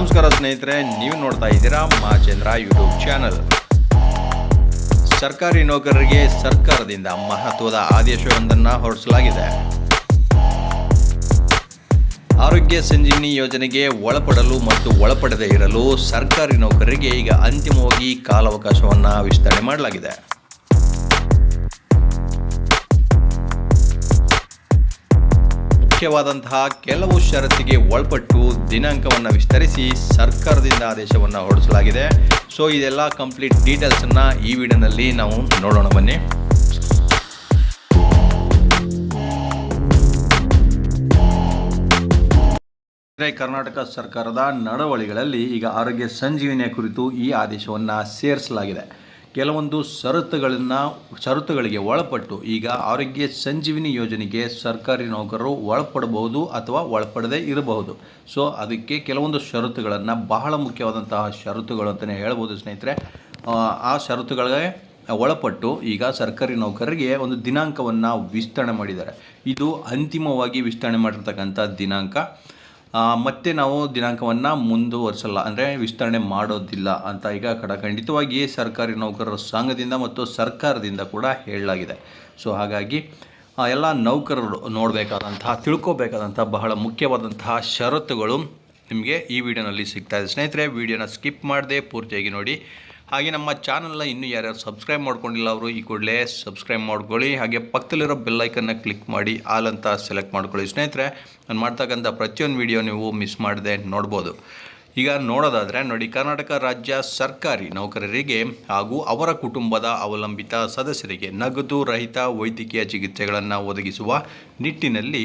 ನಮಸ್ಕಾರ ಸ್ನೇಹಿತರೆ, ನೀವು ನೋಡ್ತಾ ಇದ್ದೀರಾ ಮಾಚೇಂದ್ರ ಯೂಟ್ಯೂಬ್ ಚಾನಲ್. ಸರ್ಕಾರಿ ನೌಕರರಿಗೆ ಸರ್ಕಾರದಿಂದ ಮಹತ್ವದ ಆದೇಶವೊಂದನ್ನು ಹೊರಡಿಸಲಾಗಿದೆ. ಆರೋಗ್ಯ ಸಂಜೀವಿನಿ ಯೋಜನೆಗೆ ಒಳಪಡಲು ಮತ್ತು ಒಳಪಡದೇ ಇರಲು ಸರ್ಕಾರಿ ನೌಕರರಿಗೆ ಈಗ ಅಂತಿಮವಾಗಿ ಕಾಲಾವಕಾಶವನ್ನು ವಿಸ್ತರಣೆ ಮಾಡಲಾಗಿದೆ. ಮುಖ್ಯವಾದಂತಹ ಕೆಲವು ಷರತ್ತಿಗೆ ಒಳಪಟ್ಟು ದಿನಾಂಕವನ್ನು ವಿಸ್ತರಿಸಿ ಸರ್ಕಾರದಿಂದ ಆದೇಶವನ್ನು ಹೊರಡಿಸಲಾಗಿದೆ. ಸೊ ಇದೆಲ್ಲ ಕಂಪ್ಲೀಟ್ ಡೀಟೇಲ್ಸನ್ನು ಈ ವಿಡಿಯೋನಲ್ಲಿ ನಾವು ನೋಡೋಣ ಬನ್ನಿ. ಕರ್ನಾಟಕ ಸರ್ಕಾರದ ನಡವಳಿಗಳಲ್ಲಿ ಈಗ ಆರೋಗ್ಯ ಸಂಜೀವಿನಿಯ ಕುರಿತು ಈ ಆದೇಶವನ್ನು ಸೇರಿಸಲಾಗಿದೆ. ಕೆಲವೊಂದು ಷರತ್ತುಗಳಿಗೆ ಒಳಪಟ್ಟು ಈಗ ಆರೋಗ್ಯ ಸಂಜೀವಿನಿ ಯೋಜನೆಗೆ ಸರ್ಕಾರಿ ನೌಕರರು ಒಳಪಡಬಹುದು ಅಥವಾ ಒಳಪಡದೇ ಇರಬಹುದು. ಸೊ ಅದಕ್ಕೆ ಕೆಲವೊಂದು ಷರತ್ತುಗಳನ್ನು, ಬಹಳ ಮುಖ್ಯವಾದಂತಹ ಷರತ್ತುಗಳು ಅಂತಲೇ ಹೇಳ್ಬೋದು ಸ್ನೇಹಿತರೆ. ಆ ಷರತ್ತುಗಳಿಗೆ ಒಳಪಟ್ಟು ಈಗ ಸರ್ಕಾರಿ ನೌಕರರಿಗೆ ಒಂದು ದಿನಾಂಕವನ್ನು ವಿಸ್ತರಣೆ ಮಾಡಿದ್ದಾರೆ. ಇದು ಅಂತಿಮವಾಗಿ ವಿಸ್ತರಣೆ ಮಾಡಿರ್ತಕ್ಕಂಥ ದಿನಾಂಕ. ಮತ್ತೆ ನಾವು ದಿನಾಂಕವನ್ನು ಮುಂದುವರಿಸಲ್ಲ, ಅಂದರೆ ವಿಸ್ತರಣೆ ಮಾಡೋದಿಲ್ಲ ಅಂತ ಈಗ ಖಂಡಿತವಾಗಿ ಸರ್ಕಾರಿ ನೌಕರರ ಸಂಘದಿಂದ ಮತ್ತು ಸರ್ಕಾರದಿಂದ ಕೂಡ ಹೇಳಲಾಗಿದೆ. ಸೊ ಹಾಗಾಗಿ ಎಲ್ಲ ನೌಕರರು ತಿಳ್ಕೋಬೇಕಾದಂತಹ ಬಹಳ ಮುಖ್ಯವಾದಂತಹ ಷರತ್ತುಗಳು ನಿಮಗೆ ಈ ವಿಡಿಯೋನಲ್ಲಿ ಸಿಗ್ತಾಯಿದೆ. ಸ್ನೇಹಿತರೆ, ವಿಡಿಯೋನ ಸ್ಕಿಪ್ ಮಾಡದೆ ಪೂರ್ತಿಯಾಗಿ ನೋಡಿ. ಹಾಗೆ ನಮ್ಮ ಚಾನಲ್ನ ಇನ್ನೂ ಯಾರ್ಯಾರು ಸಬ್ಸ್ಕ್ರೈಬ್ ಮಾಡ್ಕೊಂಡಿಲ್ಲ ಅವರು ಈ ಕೂಡಲೇ ಸಬ್ಸ್ಕ್ರೈಬ್ ಮಾಡ್ಕೊಳ್ಳಿ. ಹಾಗೆ ಪಕ್ಕದಲ್ಲಿರೋ ಬೆಲ್ಲೈಕನ್ನ ಕ್ಲಿಕ್ ಮಾಡಿ ಆಲ್ ಅಂತ ಸೆಲೆಕ್ಟ್ ಮಾಡ್ಕೊಳ್ಳಿ. ಸ್ನೇಹಿತರೆ, ನಾನು ಮಾಡ್ತಕ್ಕಂಥ ಪ್ರತಿಯೊಂದು ವಿಡಿಯೋ ನೀವು ಮಿಸ್ ಮಾಡದೆ ನೋಡ್ಬೋದು. ಈಗ ನೋಡೋದಾದರೆ ನೋಡಿ, ಕರ್ನಾಟಕ ರಾಜ್ಯ ಸರ್ಕಾರಿ ನೌಕರರಿಗೆ ಹಾಗೂ ಅವರ ಕುಟುಂಬದ ಅವಲಂಬಿತ ಸದಸ್ಯರಿಗೆ ನಗದು ರಹಿತ ವೈದ್ಯಕೀಯ ಚಿಕಿತ್ಸೆಗಳನ್ನು ಒದಗಿಸುವ ನಿಟ್ಟಿನಲ್ಲಿ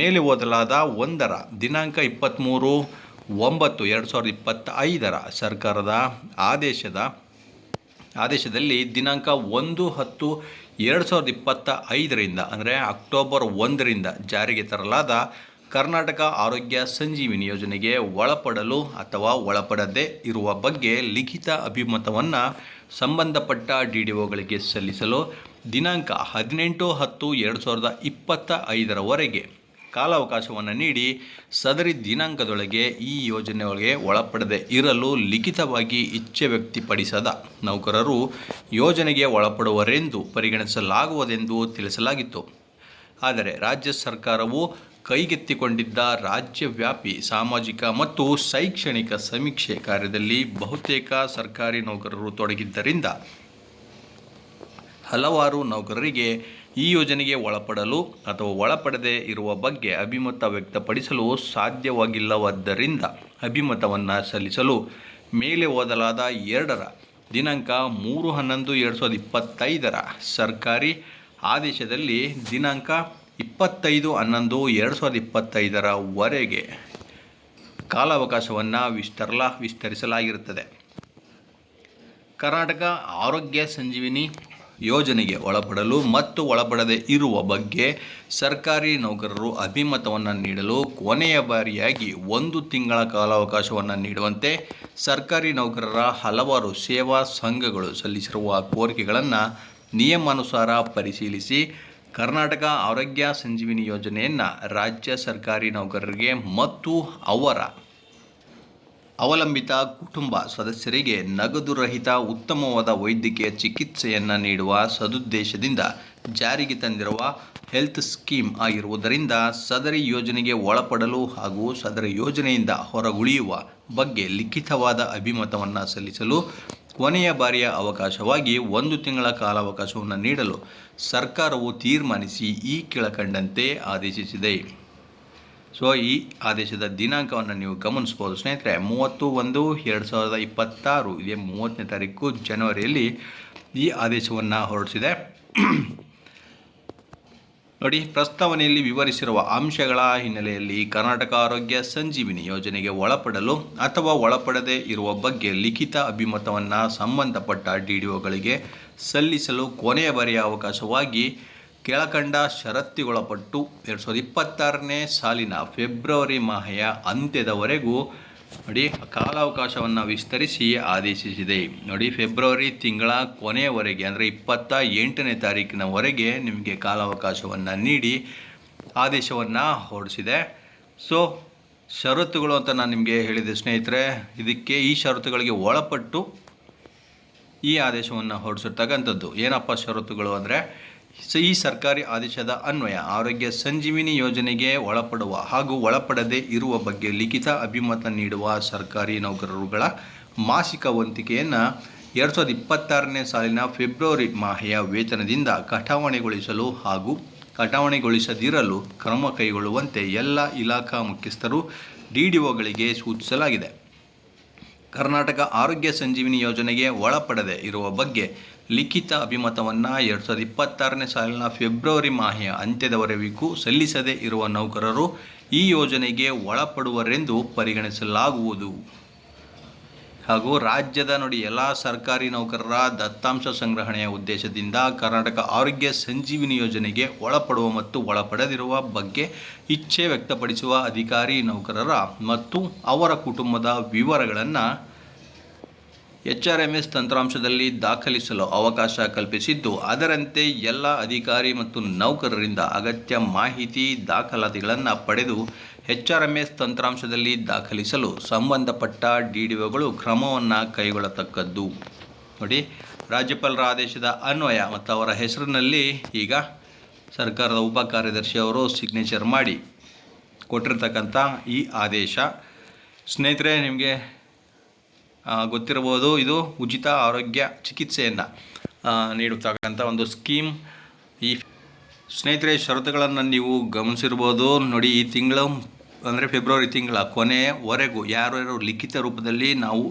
ಮೇಲೆ ಓದಲಾದ 1ರ ದಿನಾಂಕ 23/9/2025 ಸರ್ಕಾರದ ಆದೇಶದಲ್ಲಿ ದಿನಾಂಕ 1/10/2025 ಅಂದರೆ ಅಕ್ಟೋಬರ್ 1ರಿಂದ ಜಾರಿಗೆ ತರಲಾದ ಕರ್ನಾಟಕ ಆರೋಗ್ಯ ಸಂಜೀವಿನಿ ಯೋಜನೆಗೆ ಒಳಪಡಲು ಅಥವಾ ಒಳಪಡದೇ ಇರುವ ಬಗ್ಗೆ ಲಿಖಿತ ಅಭಿಮತವನ್ನು ಸಂಬಂಧಪಟ್ಟ DDOಗಳಿಗೆ ಸಲ್ಲಿಸಲು ದಿನಾಂಕ 18/10/2025 ಕಾಲಾವಕಾಶವನ್ನು ನೀಡಿ ಸದರಿ ದಿನಾಂಕದೊಳಗೆ ಈ ಯೋಜನೆಯೊಳಗೆ ಒಳಪಡದೆ ಇರಲು ಲಿಖಿತವಾಗಿ ಇಚ್ಛೆ ವ್ಯಕ್ತಪಡಿಸದ ನೌಕರರು ಯೋಜನೆಗೆ ಒಳಪಡುವರೆಂದು ಪರಿಗಣಿಸಲಾಗುವುದೆಂದು ತಿಳಿಸಲಾಗಿತ್ತು. ಆದರೆ ರಾಜ್ಯ ಸರ್ಕಾರವು ಕೈಗೆತ್ತಿಕೊಂಡಿದ್ದ ರಾಜ್ಯವ್ಯಾಪಿ ಸಾಮಾಜಿಕ ಮತ್ತು ಶೈಕ್ಷಣಿಕ ಸಮೀಕ್ಷೆ ಕಾರ್ಯದಲ್ಲಿ ಬಹುತೇಕ ಸರ್ಕಾರಿ ನೌಕರರು ತೊಡಗಿದ್ದರಿಂದ ಹಲವಾರು ನೌಕರರಿಗೆ ಈ ಯೋಜನೆಗೆ ಒಳಪಡಲು ಅಥವಾ ಒಳಪಡದೇ ಇರುವ ಬಗ್ಗೆ ಅಭಿಮತ ವ್ಯಕ್ತಪಡಿಸಲು ಸಾಧ್ಯವಾಗಿಲ್ಲವಾದ್ದರಿಂದ ಅಭಿಮತವನ್ನು ಸಲ್ಲಿಸಲು ಮೇಲೆ ಓದಲಾದ 2ರ ದಿನಾಂಕ 3/11/2025 ಸರ್ಕಾರಿ ಆದೇಶದಲ್ಲಿ ದಿನಾಂಕ 25/11/2025 ಕಾಲಾವಕಾಶವನ್ನು ವಿಸ್ತರಿಸಲಾಗಿರುತ್ತದೆ. ಕರ್ನಾಟಕ ಆರೋಗ್ಯ ಸಂಜೀವಿನಿ ಯೋಜನೆಗೆ ಒಳಪಡಲು ಮತ್ತು ಒಳಪಡದೇ ಇರುವ ಬಗ್ಗೆ ಸರ್ಕಾರಿ ನೌಕರರು ಅಭಿಮತವನ್ನು ನೀಡಲು ಕೊನೆಯ ಬಾರಿಯಾಗಿ 1 ತಿಂಗಳ ಕಾಲಾವಕಾಶವನ್ನು ನೀಡುವಂತೆ ಸರ್ಕಾರಿ ನೌಕರರ ಹಲವಾರು ಸೇವಾ ಸಂಘಗಳು ಸಲ್ಲಿಸಿರುವ ಕೋರಿಕೆಗಳನ್ನು ನಿಯಮಾನುಸಾರ ಪರಿಶೀಲಿಸಿ ಕರ್ನಾಟಕ ಆರೋಗ್ಯ ಸಂಜೀವಿನಿ ಯೋಜನೆಯನ್ನು ರಾಜ್ಯ ಸರ್ಕಾರಿ ನೌಕರರಿಗೆ ಮತ್ತು ಅವರ ಅವಲಂಬಿತ ಕುಟುಂಬ ಸದಸ್ಯರಿಗೆ ನಗದು ರಹಿತ ಉತ್ತಮವಾದ ವೈದ್ಯಕೀಯ ಚಿಕಿತ್ಸೆಯನ್ನು ನೀಡುವ ಸದುದ್ದೇಶದಿಂದ ಜಾರಿಗೆ ತಂದಿರುವ ಹೆಲ್ತ್ ಸ್ಕೀಮ್ ಆಗಿರುವುದರಿಂದ ಸದರಿ ಯೋಜನೆಗೆ ಒಳಪಡಲು ಹಾಗೂ ಸದರಿ ಯೋಜನೆಯಿಂದ ಹೊರಗುಳಿಯುವ ಬಗ್ಗೆ ಲಿಖಿತವಾದ ಅಭಿಮತವನ್ನು ಸಲ್ಲಿಸಲು ಕೊನೆಯ ಬಾರಿಯ ಅವಕಾಶವಾಗಿ 1 ತಿಂಗಳ ಕಾಲಾವಕಾಶವನ್ನು ನೀಡಲು ಸರ್ಕಾರವು ತೀರ್ಮಾನಿಸಿ ಈ ಕೆಳಕಂಡಂತೆ ಆದೇಶಿಸಿದೆ. ಸೊ ಈ ಆದೇಶದ ದಿನಾಂಕವನ್ನು ನೀವು ಗಮನಿಸ್ಬೋದು ಸ್ನೇಹಿತರೆ. 30/1/2026 ಇದೇ 30ನೇ ತಾರೀಕು ಜನವರಿಯಲ್ಲಿ ಈ ಆದೇಶವನ್ನು ಹೊರಡಿಸಿದೆ. ನೋಡಿ, ಪ್ರಸ್ತಾವನೆಯಲ್ಲಿ ವಿವರಿಸಿರುವ ಅಂಶಗಳ ಹಿನ್ನೆಲೆಯಲ್ಲಿ ಕರ್ನಾಟಕ ಆರೋಗ್ಯ ಸಂಜೀವಿನಿ ಯೋಜನೆಗೆ ಒಳಪಡಲು ಅಥವಾ ಒಳಪಡದೇ ಇರುವ ಬಗ್ಗೆ ಲಿಖಿತ ಅಭಿಮತವನ್ನು ಸಂಬಂಧಪಟ್ಟ DDOಗಳಿಗೆ ಸಲ್ಲಿಸಲು ಕೊನೆಯ ಬಾರಿಯ ಅವಕಾಶವಾಗಿ ಕೆಳಕಂಡ ಷರತ್ತಿಗೊಳಪಟ್ಟು 2026ನೇ ಸಾಲಿನ ಫೆಬ್ರವರಿ ಮಾಹೆಯ ಅಂತ್ಯದವರೆಗೂ ನೋಡಿ ಕಾಲಾವಕಾಶವನ್ನು ವಿಸ್ತರಿಸಿ ಆದೇಶಿಸಿದೆ. ನೋಡಿ, ಫೆಬ್ರವರಿ ತಿಂಗಳ ಕೊನೆಯವರೆಗೆ ಅಂದರೆ 28ನೇ ತಾರೀಕಿನವರೆಗೆ ನಿಮಗೆ ಕಾಲಾವಕಾಶವನ್ನು ನೀಡಿ ಆದೇಶವನ್ನು ಹೊರಡಿಸಿದೆ. ಸೊ ಷರತ್ತುಗಳು ಅಂತ ನಾನು ನಿಮಗೆ ಹೇಳಿದೆ ಸ್ನೇಹಿತರೆ. ಈ ಷರತ್ತುಗಳಿಗೆ ಒಳಪಟ್ಟು ಈ ಆದೇಶವನ್ನು ಹೊರಡಿಸಿರ್ತಕ್ಕಂಥದ್ದು. ಏನಪ್ಪ ಷರತ್ತುಗಳು ಅಂದರೆ, ಈ ಸರ್ಕಾರಿ ಆದೇಶದ ಅನ್ವಯ ಆರೋಗ್ಯ ಸಂಜೀವಿನಿ ಯೋಜನೆಗೆ ಒಳಪಡುವ ಹಾಗೂ ಒಳಪಡದೇ ಇರುವ ಬಗ್ಗೆ ಲಿಖಿತ ಅಭಿಮತ ನೀಡುವ ಸರ್ಕಾರಿ ನೌಕರರುಗಳ ಮಾಸಿಕ ವಂತಿಕೆಯನ್ನು 2026ನೇ ಸಾಲಿನ ಫೆಬ್ರವರಿ ಮಾಹೆಯ ವೇತನದಿಂದ ಕಟಾವಣೆಗೊಳಿಸಲು ಹಾಗೂ ಕಟಾವಣೆಗೊಳಿಸದಿರಲು ಕ್ರಮ ಕೈಗೊಳ್ಳುವಂತೆ ಎಲ್ಲ ಇಲಾಖಾ ಮುಖ್ಯಸ್ಥರು DDOಗಳಿಗೆ ಸೂಚಿಸಲಾಗಿದೆ. ಕರ್ನಾಟಕ ಆರೋಗ್ಯ ಸಂಜೀವಿನಿ ಯೋಜನೆಗೆ ಒಳಪಡದೆ ಇರುವ ಬಗ್ಗೆ ಲಿಖಿತ ಅಭಿಮತವನ್ನು 2026ನೇ ಸಾಲಿನ ಫೆಬ್ರವರಿ ಮಾಹೆಯ ಅಂತ್ಯದವರೆಗೂ ಸಲ್ಲಿಸದೇ ಇರುವ ನೌಕರರು ಈ ಯೋಜನೆಗೆ ಒಳಪಡುವರೆಂದು ಪರಿಗಣಿಸಲಾಗುವುದು. ಹಾಗೂ ರಾಜ್ಯದ ಎಲ್ಲ ಸರ್ಕಾರಿ ನೌಕರರ ದತ್ತಾಂಶ ಸಂಗ್ರಹಣೆಯ ಉದ್ದೇಶದಿಂದ ಕರ್ನಾಟಕ ಆರೋಗ್ಯ ಸಂಜೀವಿನಿ ಯೋಜನೆಗೆ ಒಳಪಡುವ ಮತ್ತು ಒಳಪಡದಿರುವ ಬಗ್ಗೆ ಇಚ್ಛೆ ವ್ಯಕ್ತಪಡಿಸುವ ಅಧಿಕಾರಿ ನೌಕರರ ಮತ್ತು ಅವರ ಕುಟುಂಬದ ವಿವರಗಳನ್ನು HRMS ತಂತ್ರಾಂಶದಲ್ಲಿ ದಾಖಲಿಸಲು ಅವಕಾಶ ಕಲ್ಪಿಸಿದ್ದು, ಅದರಂತೆ ಎಲ್ಲ ಅಧಿಕಾರಿ ಮತ್ತು ನೌಕರರಿಂದ ಅಗತ್ಯ ಮಾಹಿತಿ ದಾಖಲಾತಿಗಳನ್ನು ಪಡೆದು HRMS ತಂತ್ರಾಂಶದಲ್ಲಿ ದಾಖಲಿಸಲು ಸಂಬಂಧಪಟ್ಟ DDOಗಳು ಕ್ರಮವನ್ನು ಕೈಗೊಳ್ಳತಕ್ಕದ್ದು. ನೋಡಿ, ರಾಜ್ಯಪಾಲರ ಆದೇಶದ ಅನ್ವಯ ಮತ್ತು ಅವರ ಹೆಸರಿನಲ್ಲಿ ಈಗ ಸರ್ಕಾರದ ಉಪ ಕಾರ್ಯದರ್ಶಿಯವರು ಸಿಗ್ನೇಚರ್ ಮಾಡಿ ಕೊಟ್ಟಿರ್ತಕ್ಕಂಥ ಈ ಆದೇಶ. ಸ್ನೇಹಿತರೆ, ನಿಮಗೆ ಗೊತ್ತಿರಬಹುದು, ಇದು ಉಚಿತ ಆರೋಗ್ಯ ಚಿಕಿತ್ಸೆಯನ್ನು ನೀಡತಕ್ಕಂಥ ಒಂದು ಸ್ಕೀಮ್. ಈ ಸ್ನೇಹಿತರೆ, ಷರತ್ತುಗಳನ್ನು ನೀವು ಗಮನಿಸಿರ್ಬೋದು. ನೋಡಿ, ಈ ತಿಂಗಳು ಅಂದರೆ ಫೆಬ್ರವರಿ ತಿಂಗಳ ಕೊನೆಯವರೆಗೂ ಯಾರ್ಯಾರು ಲಿಖಿತ ರೂಪದಲ್ಲಿ ನಾವು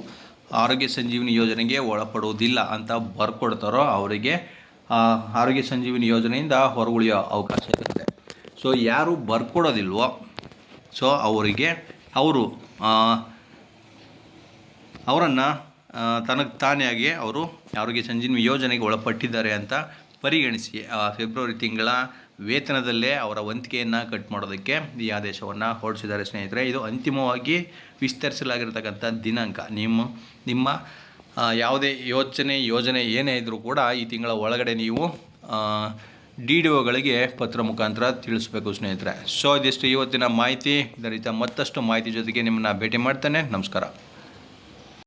ಆರೋಗ್ಯ ಸಂಜೀವಿನಿ ಯೋಜನೆಗೆ ಒಳಪಡುವುದಿಲ್ಲ ಅಂತ ಬರ್ಕೊಡ್ತಾರೋ ಅವರಿಗೆ ಆರೋಗ್ಯ ಸಂಜೀವಿನಿ ಯೋಜನೆಯಿಂದ ಹೊರಗುಳಿಯೋ ಅವಕಾಶ ಇರುತ್ತೆ. ಸೊ ಯಾರು ಬರ್ಕೊಡೋದಿಲ್ವೋ ಸೊ ಅವರನ್ನು ತನಗೆ ತಾನೇ ಆಗಿ ಅವರು ಆರೋಗ್ಯ ಸಂಜೀವಿನಿ ಯೋಜನೆಗೆ ಒಳಪಟ್ಟಿದ್ದಾರೆ ಅಂತ ಪರಿಗಣಿಸಿ ಫೆಬ್ರವರಿ ತಿಂಗಳ ವೇತನದಲ್ಲೇ ಅವರ ವಂತಿಕೆಯನ್ನು ಕಟ್ ಮಾಡೋದಕ್ಕೆ ಈ ಆದೇಶವನ್ನು ಹೊರಡಿಸಿದ್ದಾರೆ ಸ್ನೇಹಿತರೆ. ಇದು ಅಂತಿಮವಾಗಿ ವಿಸ್ತರಿಸಲಾಗಿರ್ತಕ್ಕಂಥ ದಿನಾಂಕ. ನಿಮ್ಮ ಯಾವುದೇ ಯೋಜನೆ ಏನೇ ಇದ್ದರೂ ಕೂಡ ಈ ತಿಂಗಳ ಒಳಗಡೆ ನೀವು DDOಗಳಿಗೆ ಪತ್ರ ಮುಖಾಂತರ ತಿಳಿಸಬೇಕು ಸ್ನೇಹಿತರೆ. ಸೊ ಇದಿಷ್ಟು ಇವತ್ತಿನ ಮಾಹಿತಿ. ಇದರಿಂದ ಮತ್ತಷ್ಟು ಮಾಹಿತಿ ಜೊತೆಗೆ ನಿಮ್ಮನ್ನು ಭೇಟಿ ಮಾಡ್ತೇನೆ. ನಮಸ್ಕಾರ.